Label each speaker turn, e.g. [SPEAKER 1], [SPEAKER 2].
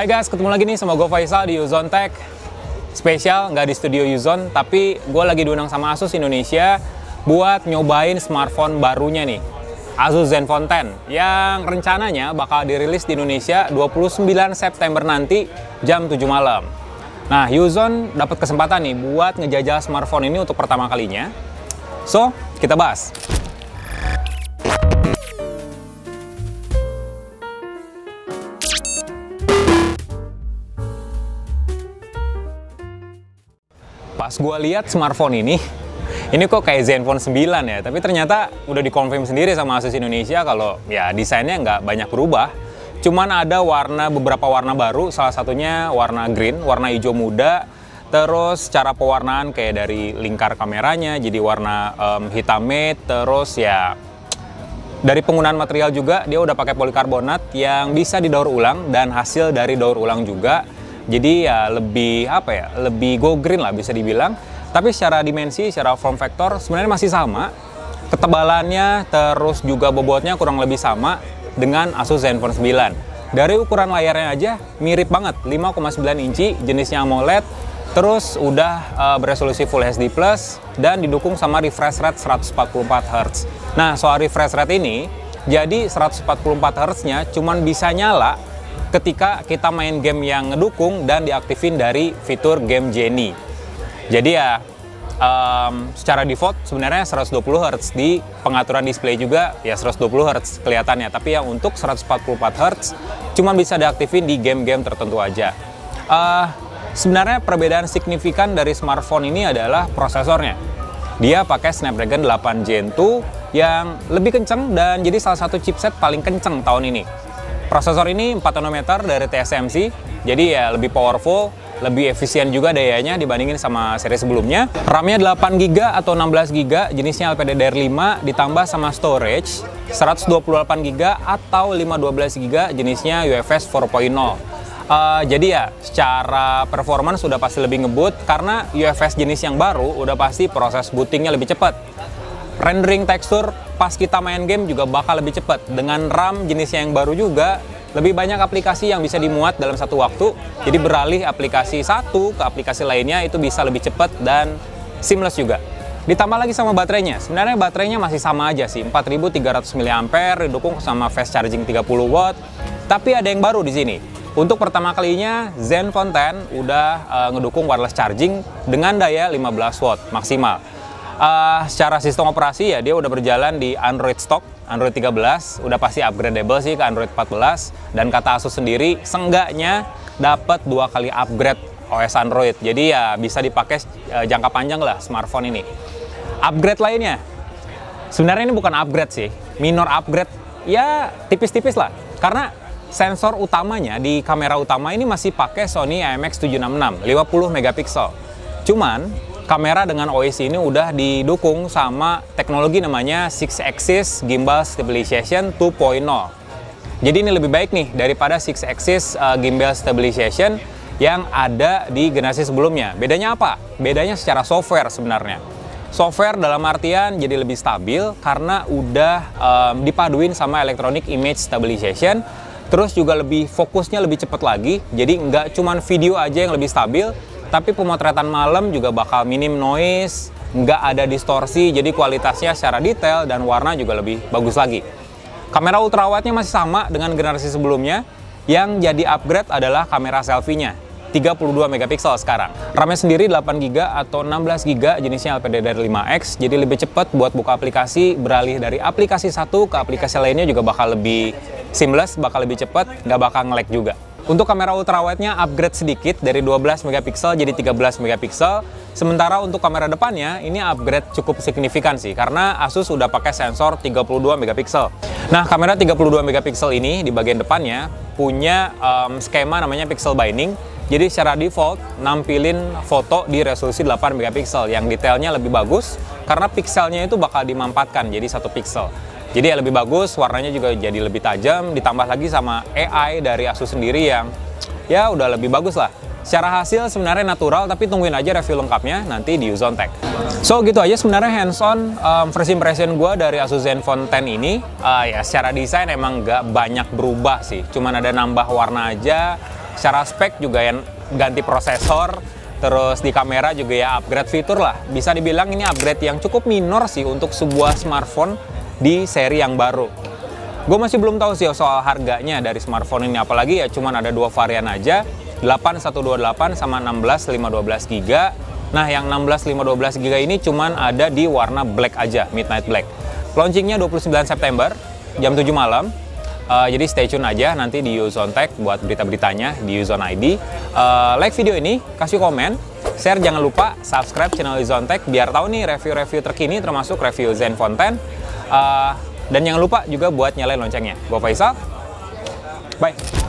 [SPEAKER 1] Hai guys, ketemu lagi nih sama gue Faisal di Uzon Tech. Spesial, nggak di studio Uzon, tapi gue lagi diundang sama Asus Indonesia buat nyobain smartphone barunya nih, Asus Zenfone 10, yang rencananya bakal dirilis di Indonesia 29 September nanti jam 7 malam. Nah, Uzon dapat kesempatan nih buat ngejajal smartphone ini untuk pertama kalinya. So, kita bahas. Pas gue lihat smartphone ini kok kayak Zenfone 9 ya, tapi ternyata udah dikonfirm sendiri sama Asus Indonesia kalau ya desainnya nggak banyak berubah. Cuman ada beberapa warna baru, salah satunya warna green, warna hijau muda. Terus cara pewarnaan kayak dari lingkar kameranya jadi warna hitam matte. Terus ya dari penggunaan material juga dia udah pakai polikarbonat yang bisa didaur ulang dan hasil dari daur ulang juga. Jadi ya lebih go green lah bisa dibilang. Tapi secara dimensi, secara form factor sebenarnya masih sama. Ketebalannya terus juga bobotnya kurang lebih sama dengan Asus Zenfone 9. Dari ukuran layarnya aja mirip banget, 5,9 inci, jenisnya AMOLED. Terus udah beresolusi Full HD+, dan didukung sama refresh rate 144 Hz. Nah, soal refresh rate ini, jadi 144 Hz-nya cuman bisa nyala ketika kita main game yang ngedukung dan diaktifin dari fitur game Genie. Jadi ya secara default sebenarnya 120 Hz, di pengaturan display juga ya 120 Hz kelihatannya, tapi yang untuk 144 Hz cuma bisa diaktifin di game-game tertentu aja. Sebenarnya perbedaan signifikan dari smartphone ini adalah prosesornya. Dia pakai Snapdragon 8 Gen 2 yang lebih kenceng dan jadi salah satu chipset paling kenceng tahun ini. Prosesor ini 4 nanometer dari TSMC, jadi ya lebih powerful, lebih efisien juga dayanya dibandingin sama seri sebelumnya. RAM-nya 8GB atau 16GB, jenisnya LPDDR5, ditambah sama storage 128GB atau 512GB, jenisnya UFS 4.0. Jadi ya secara performance sudah pasti lebih ngebut, karena UFS jenis yang baru udah pasti proses bootingnya lebih cepat. Rendering tekstur pas kita main game juga bakal lebih cepat. Dengan RAM jenisnya yang baru juga, lebih banyak aplikasi yang bisa dimuat dalam satu waktu. Jadi beralih aplikasi satu ke aplikasi lainnya itu bisa lebih cepat dan seamless juga. Ditambah lagi sama baterainya. Sebenarnya baterainya masih sama aja sih, 4300 mAh, didukung sama fast charging 30 watt. Tapi ada yang baru di sini. Untuk pertama kalinya Zenfone 10 udah ngedukung wireless charging dengan daya 15 watt maksimal. Secara sistem operasi ya dia udah berjalan di Android stock, Android 13, udah pasti upgradable sih ke Android 14, dan kata Asus sendiri seenggaknya dapat 2 kali upgrade OS Android. Jadi ya bisa dipakai jangka panjang lah smartphone ini. Upgrade lainnya, sebenarnya ini bukan upgrade sih, minor upgrade, ya tipis-tipis lah. Karena sensor utamanya di kamera utama ini masih pakai Sony IMX766, 50 megapiksel. Cuman kamera dengan OIS ini udah didukung sama teknologi namanya 6-axis Gimbal Stabilization 2.0. Jadi ini lebih baik nih daripada 6-axis Gimbal Stabilization yang ada di generasi sebelumnya. Bedanya apa? Bedanya secara software sebenarnya. Software dalam artian jadi lebih stabil karena udah dipaduin sama Electronic Image Stabilization. Terus juga fokusnya lebih cepat lagi. Jadi nggak cuman video aja yang lebih stabil, tapi pemotretan malam juga bakal minim noise, nggak ada distorsi, jadi kualitasnya secara detail dan warna juga lebih bagus lagi. Kamera ultrawide-nya masih sama dengan generasi sebelumnya, yang jadi upgrade adalah kamera selfie-nya, 32 megapiksel sekarang. RAM-nya sendiri 8GB atau 16GB, jenisnya LPDDR5X, jadi lebih cepat buat buka aplikasi, beralih dari aplikasi satu ke aplikasi lainnya juga bakal lebih seamless, bakal lebih cepat, nggak bakal nge-lag juga. Untuk kamera ultrawide-nya upgrade sedikit dari 12 megapiksel jadi 13 megapiksel. Sementara untuk kamera depannya ini upgrade cukup signifikan sih, karena Asus udah pakai sensor 32 megapiksel. Nah, kamera 32 megapiksel ini di bagian depannya punya skema namanya pixel binding. Jadi secara default nampilin foto di resolusi 8 megapiksel yang detailnya lebih bagus karena pikselnya itu bakal dimampatkan jadi 1 piksel. Jadi ya lebih bagus, warnanya juga jadi lebih tajam, ditambah lagi sama AI dari Asus sendiri yang ya udah lebih bagus lah. Secara hasil sebenarnya natural, tapi tungguin aja review lengkapnya nanti di Uzon Tech. So gitu aja sebenarnya hands-on first impression gue dari Asus Zenfone 10 ini. Ya secara desain emang nggak banyak berubah sih, cuman ada nambah warna aja. Secara spek juga yang ganti prosesor, terus di kamera juga ya upgrade fitur lah. Bisa dibilang ini upgrade yang cukup minor sih untuk sebuah smartphone di seri yang baru. Gue masih belum tahu sih soal harganya dari smartphone ini, apalagi ya cuman ada 2 varian aja, 8128 sama 16512 GB. Nah, yang 16512 GB ini cuman ada di warna black aja, midnight black. Launchingnya 29 September, jam 7 malam. Jadi stay tune aja nanti di Uzon Tech buat berita-beritanya di Uzon ID. Like video ini, kasih komen, share, jangan lupa subscribe channel Uzon Tech biar tahu nih review-review terkini termasuk review Zenfone 10. Dan jangan lupa juga buat nyalain loncengnya. Gua Faisal, bye.